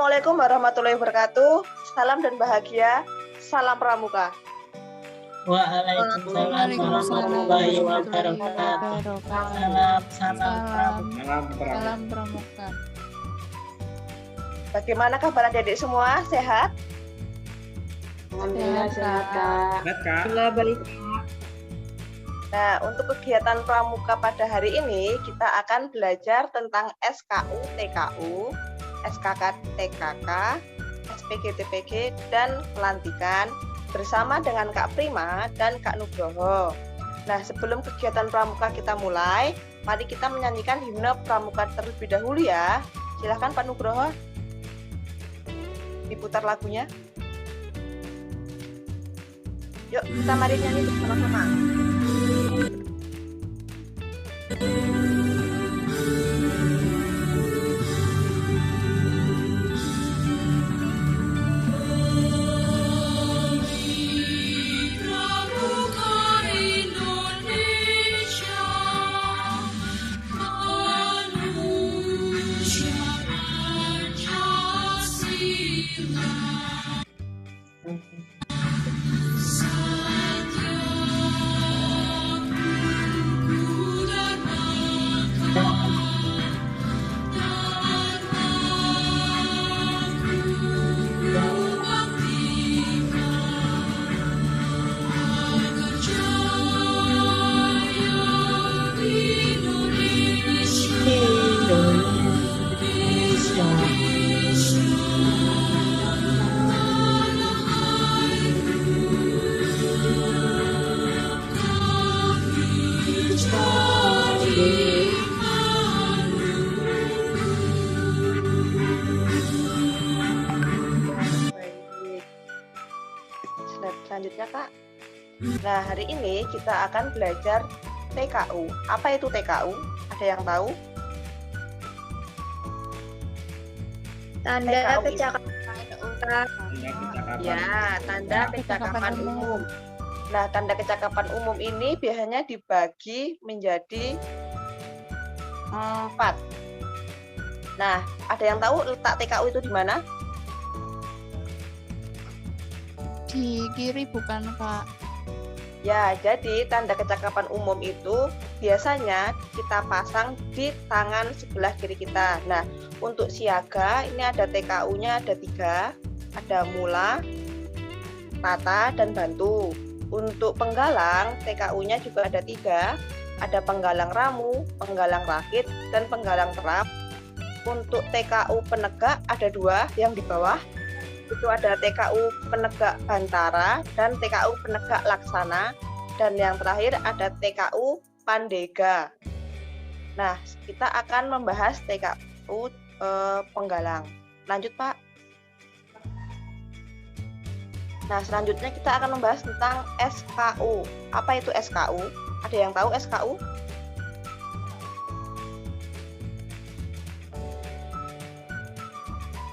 Assalamualaikum warahmatullahi wabarakatuh. Salam dan bahagia. Salam Pramuka. Waalaikumsalam warahmatullahi wabarakatuh. Salam Pramuka. Bagaimana kabar adik-adik semua? Sehat? Alhamdulillah sehat, Kak. Alhamdulillah baik. Nah, untuk kegiatan Pramuka pada hari ini, kita akan belajar tentang SKU, TKU, SKK, TKK, SPG, TPG, dan pelantikan bersama dengan Kak Prima dan Kak Nugroho. Nah, sebelum kegiatan Pramuka kita mulai, mari kita menyanyikan himne Pramuka terlebih dahulu ya. Silahkan Pak Nugroho, diputar lagunya. Yuk, kita mari nyanyi bersama-sama. Selanjutnya Kak. Nah, hari ini kita akan belajar TKU. Apa itu TKU? Ada yang tahu? Tanda TKU kecakapan umum. Ya, tanda kecakapan umum. Nah, tanda kecakapan umum ini biasanya dibagi menjadi 4. Nah, ada yang tahu letak TKU itu di mana? Di kiri bukan, Kak? Ya, jadi tanda kecakapan umum itu biasanya kita pasang di tangan sebelah kiri kita. Nah, untuk siaga ini ada TKU-nya ada 3, ada mula, tata, dan bantu. Untuk penggalang, TKU-nya juga ada 3, ada penggalang ramu, penggalang rakit, dan penggalang terap. Untuk TKU penegak ada 2 yang di bawah. Itu ada TKU penegak bantara dan TKU penegak laksana, dan yang terakhir ada TKU pandega. Nah, kita akan membahas TKU penggalang. Lanjut Pak. Nah, selanjutnya kita akan membahas tentang SKU. Apa itu SKU? Ada yang tahu SKU?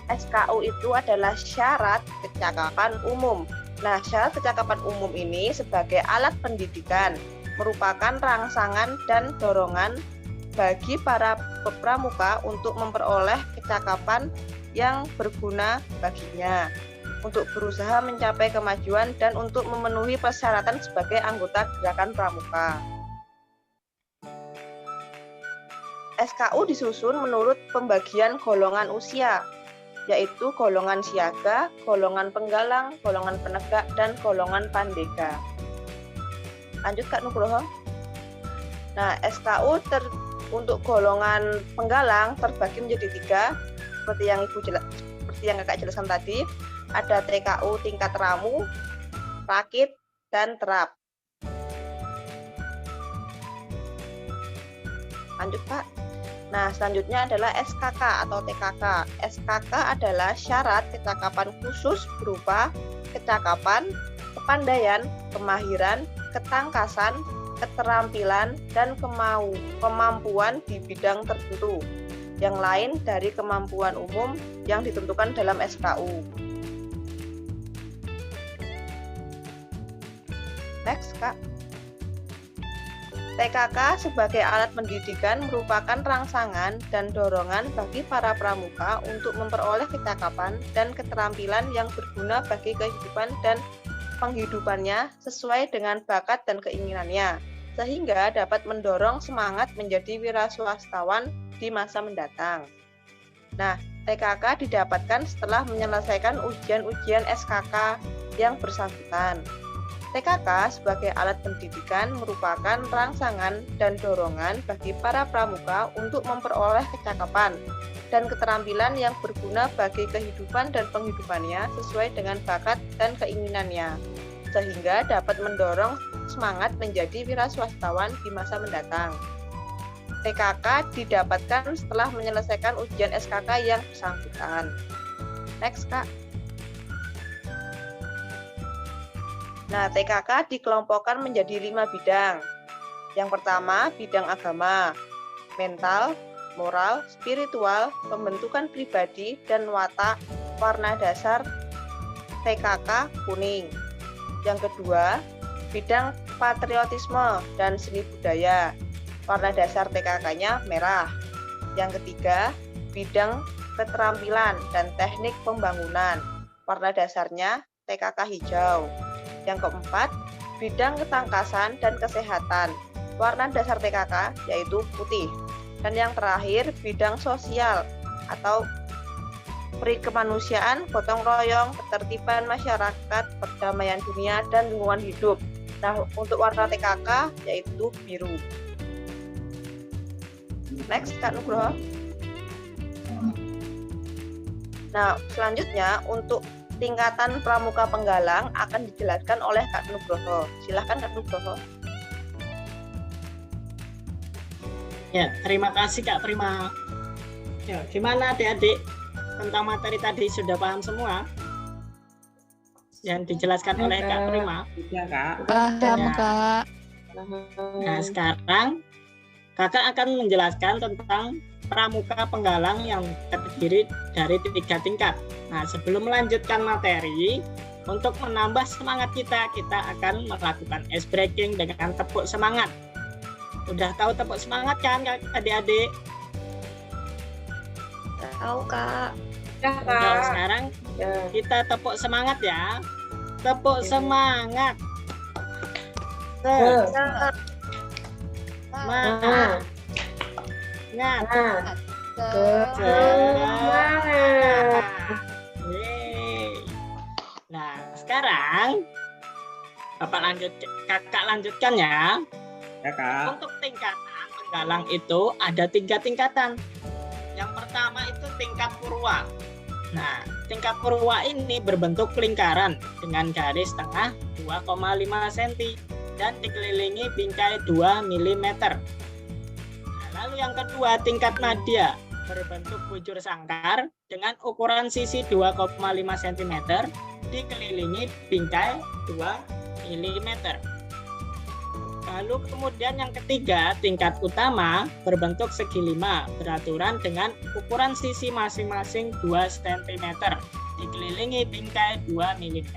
SKU itu adalah syarat kecakapan umum. Nah, syarat kecakapan umum ini sebagai alat pendidikan merupakan rangsangan dan dorongan bagi para pramuka untuk memperoleh kecakapan yang berguna baginya, untuk berusaha mencapai kemajuan dan untuk memenuhi persyaratan sebagai anggota gerakan pramuka. SKU disusun menurut pembagian golongan usia, yaitu golongan siaga, golongan penggalang, golongan penegak, dan golongan pandega. Lanjut Kak Nugroho. Nah, SKU untuk golongan penggalang terbagi menjadi 3, seperti yang Kakak jelaskan tadi. Ada TKU tingkat ramu, rakit, dan terap. Lanjut Pak. Nah, selanjutnya adalah SKK atau TKK. SKK adalah syarat kecakapan khusus berupa kecakapan, kepandaian, kemahiran, ketangkasan, keterampilan, dan kemampuan di bidang tertentu yang lain dari kemampuan umum yang ditentukan dalam SKU. Next, Kak. TKK sebagai alat pendidikan merupakan rangsangan dan dorongan bagi para pramuka untuk memperoleh kecakapan dan keterampilan yang berguna bagi kehidupan dan penghidupannya sesuai dengan bakat dan keinginannya, sehingga dapat mendorong semangat menjadi wiraswastawan di masa mendatang. Nah, TKK didapatkan setelah menyelesaikan ujian-ujian SKK yang bersangkutan. TKK sebagai alat pendidikan merupakan rangsangan dan dorongan bagi para pramuka untuk memperoleh kecakapan dan keterampilan yang berguna bagi kehidupan dan penghidupannya sesuai dengan bakat dan keinginannya, sehingga dapat mendorong semangat menjadi wiraswastawan di masa mendatang. TKK didapatkan setelah menyelesaikan ujian SKK yang bersangkutan. Next, Kak. Nah, TKK dikelompokkan menjadi 5 bidang. Yang pertama, bidang agama, mental, moral, spiritual, pembentukan pribadi, dan watak. Warna dasar TKK kuning. Yang kedua, bidang patriotisme dan seni budaya. Warna dasar TKK-nya merah. Yang ketiga, bidang keterampilan dan teknik pembangunan. Warna dasarnya TKK hijau. Yang keempat, bidang ketangkasan dan kesehatan. Warna dasar TKK yaitu putih. Dan yang terakhir, bidang sosial atau perikemanusiaan, gotong royong, ketertiban masyarakat, perdamaian dunia, dan lingkungan hidup. Nah, untuk warna TKK yaitu biru. Next, Kak Nugroho. Nah, selanjutnya untuk tingkatan pramuka penggalang akan dijelaskan oleh Kak Nugroho. Silahkan Kak Nugroho. Ya, terima kasih Kak Prima. Ya, gimana adik-adik tentang materi tadi sudah paham semua? Yang dijelaskan oleh Kak Prima. Ya, Kak. Paham, Ya. Kak. Nah, sekarang Kakak akan menjelaskan tentang pramuka penggalang yang terdiri dari 3 tingkat. Nah, sebelum melanjutkan materi, untuk menambah semangat kita akan melakukan ice breaking dengan tepuk semangat. Udah tahu tepuk semangat kan adik-adik? Tahu, Kak. Nah, sekarang kita tepuk semangat ya. Tepuk semangat. Semangat. Semangat. Yeay. Nah, sekarang Kakak lanjutkan ya. Ya, Kak. Untuk tingkatan penggalang itu ada 3 tingkatan. Yang pertama itu tingkat purwa. Nah, tingkat purwa ini berbentuk lingkaran dengan garis tengah 2,5 cm dan dikelilingi bingkai 2 mm. Nah, lalu yang kedua tingkat madya berbentuk bujur sangkar dengan ukuran sisi 2,5 cm dikelilingi bingkai 2 mm. Lalu kemudian yang ketiga, tingkat utama berbentuk segi 5 beraturan dengan ukuran sisi masing-masing 2 cm dikelilingi bingkai 2 mm.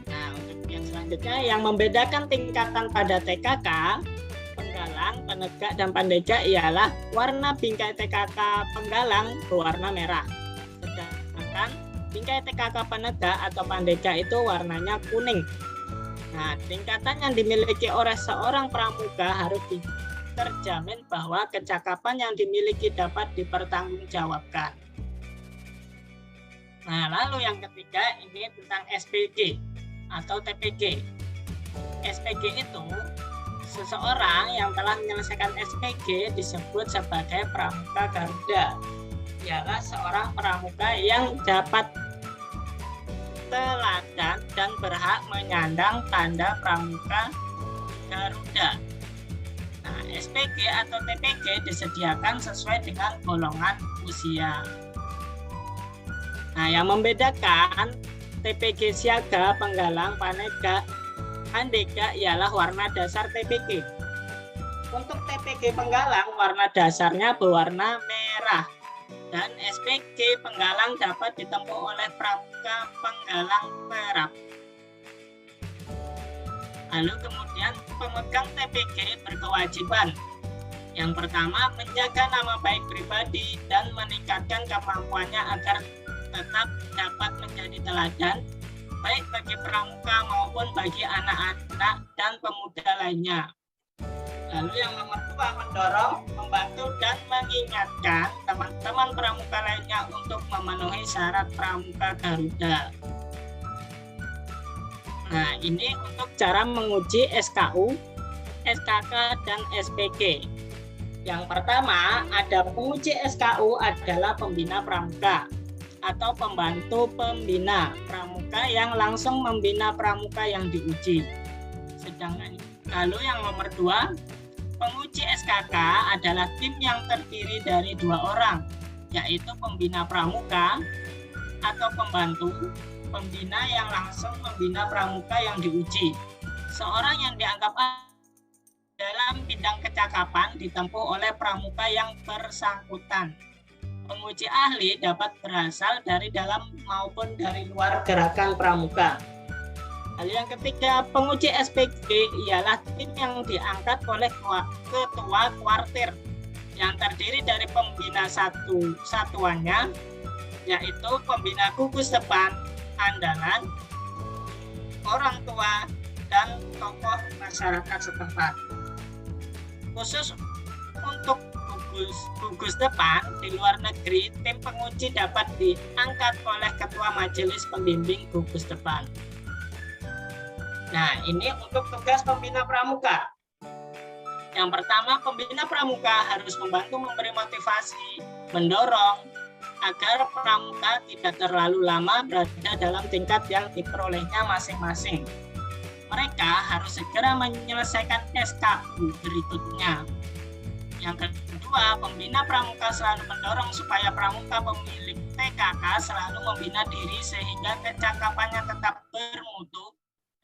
Nah, untuk yang selanjutnya yang membedakan tingkatan pada TKK, penggalang, penegak, dan pandega ialah warna bingkai TKK penggalang berwarna merah. Sedangkan bingkai TKK penegak atau pandega itu warnanya kuning. Nah, tingkatan yang dimiliki oleh seorang pramuka harus terjamin bahwa kecakapan yang dimiliki dapat dipertanggungjawabkan. Nah, lalu yang ketiga ini tentang SPG atau TPG. SPG itu seseorang yang telah menyelesaikan SPG disebut sebagai pramuka Garuda. Ialah seorang pramuka yang dapat teladan dan berhak menyandang tanda pramuka Garuda. Nah, SPG atau TPG disediakan sesuai dengan golongan usia. Nah, yang membedakan TPG siaga, penggalang, pandega ialah warna dasar TPG. Untuk TPG penggalang, warna dasarnya berwarna merah. Dan SPG penggalang dapat ditempuh oleh pramuka penggalang perak. Lalu kemudian pemegang TPG berkewajiban yang pertama menjaga nama baik pribadi dan meningkatkan kemampuannya agar tetap dapat menjadi teladan baik bagi pramuka maupun bagi anak-anak dan pemuda lainnya. Lalu yang nomor 2, mendorong, membantu dan mengingatkan teman-teman pramuka lainnya untuk memenuhi syarat pramuka Garuda. Nah, ini untuk cara menguji SKU, SKK, dan SPG. Yang pertama, ada penguji SKU adalah pembina pramuka atau pembantu pembina pramuka yang langsung membina pramuka yang diuji. Sedangkan lalu yang nomor 2, penguji SKK adalah tim yang terdiri dari 2 orang, yaitu pembina pramuka atau pembantu pembina yang langsung membina pramuka yang diuji. Seorang yang dianggap dalam bidang kecakapan ditempuh oleh pramuka yang bersangkutan. Penguji ahli dapat berasal dari dalam maupun dari luar gerakan pramuka. Lalu yang ketiga, penguji SPG ialah tim yang diangkat oleh ketua kuartir yang terdiri dari pembina satuannya, yaitu pembina gugus depan, andalan, orang tua, dan tokoh masyarakat setempat. Khusus untuk gugus depan di luar negeri, tim penguji dapat diangkat oleh ketua majelis pembimbing gugus depan. Nah, ini untuk tugas pembina pramuka. Yang pertama, pembina pramuka harus membantu memberi motivasi, mendorong agar pramuka tidak terlalu lama berada dalam tingkat yang diperolehnya masing-masing. Mereka harus segera menyelesaikan SKU berikutnya. Yang kedua, pembina pramuka selalu mendorong supaya pramuka pemilik TKK selalu membina diri sehingga kecakapannya tetap bermutu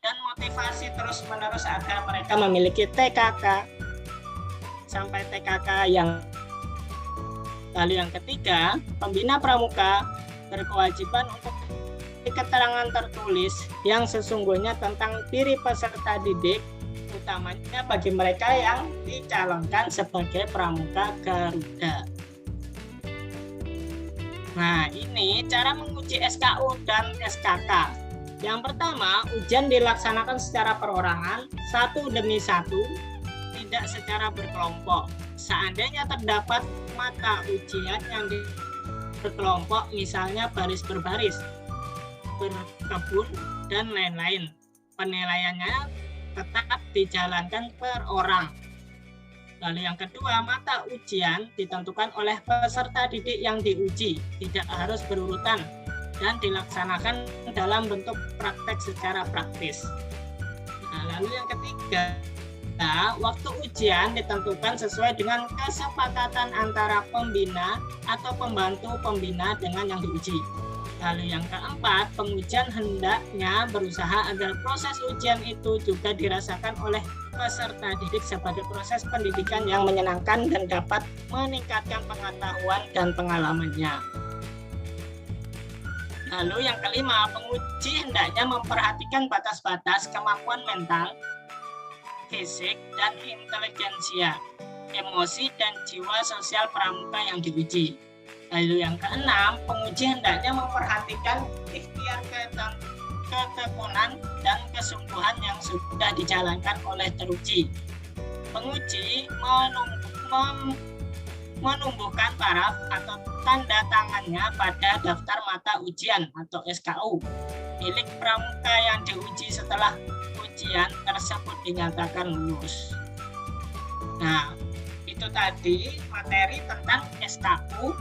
dan motivasi terus-menerus agar mereka memiliki TKK sampai TKK yang. Lalu yang ketiga, pembina pramuka berkewajiban untuk keterangan tertulis yang sesungguhnya tentang diri peserta didik, utamanya bagi mereka yang dicalonkan sebagai pramuka Garuda. Nah, ini cara menguji SKU dan SKK. Yang pertama, ujian dilaksanakan secara perorangan, 1 demi 1, tidak secara berkelompok. Seandainya terdapat mata ujian yang berkelompok, misalnya baris berbaris, berkebun, dan lain-lain, penilaiannya tetap dijalankan per orang. Lalu yang kedua, mata ujian ditentukan oleh peserta didik yang diuji, tidak harus berurutan dan dilaksanakan dalam bentuk praktek secara praktis. Nah, lalu yang ketiga, waktu ujian ditentukan sesuai dengan kesepakatan antara pembina atau pembantu pembina dengan yang diuji. Lalu yang keempat, pengujian hendaknya berusaha agar proses ujian itu juga dirasakan oleh peserta didik sebagai proses pendidikan yang menyenangkan dan dapat meningkatkan pengetahuan dan pengalamannya. Lalu yang kelima, penguji hendaknya memperhatikan batas-batas kemampuan mental, fisik, dan intelijensia, emosi, dan jiwa sosial pramuka yang diuji. Lalu yang keenam, penguji hendaknya memperhatikan ikhtiar ketekunan dan kesungguhan yang sudah dijalankan oleh teruji. Penguji menumbuhkan paraf atau tanda tangannya pada daftar mata ujian atau SKU milik pramuka yang diuji setelah ujian tersebut dinyatakan lulus. Nah, itu tadi materi tentang SKU,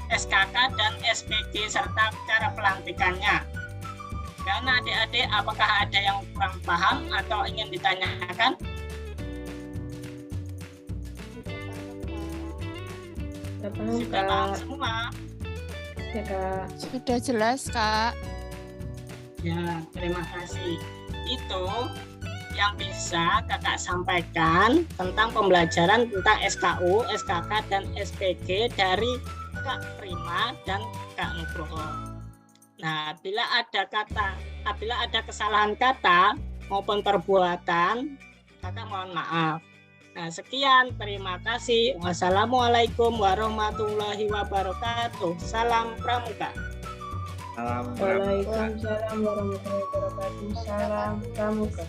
SKK, dan SPG serta cara pelantikannya. Dan adik-adik, apakah ada yang kurang paham atau ingin ditanyakan? Sudah paham semua? Ya, Kak. Sudah jelas, Kak. Ya, terima kasih. Itu yang bisa Kakak sampaikan tentang pembelajaran tentang SKU, SKK, dan SPG dari Kak Prima dan Kak Nugroho. Nah, apabila ada kesalahan kata maupun perbuatan, kakak mohon maaf. Nah, sekian, terima kasih. Wassalamualaikum warahmatullahi wabarakatuh. Salam Pramuka. Waalaikumsalam warahmatullahi wabarakatuh. Salam pramuka.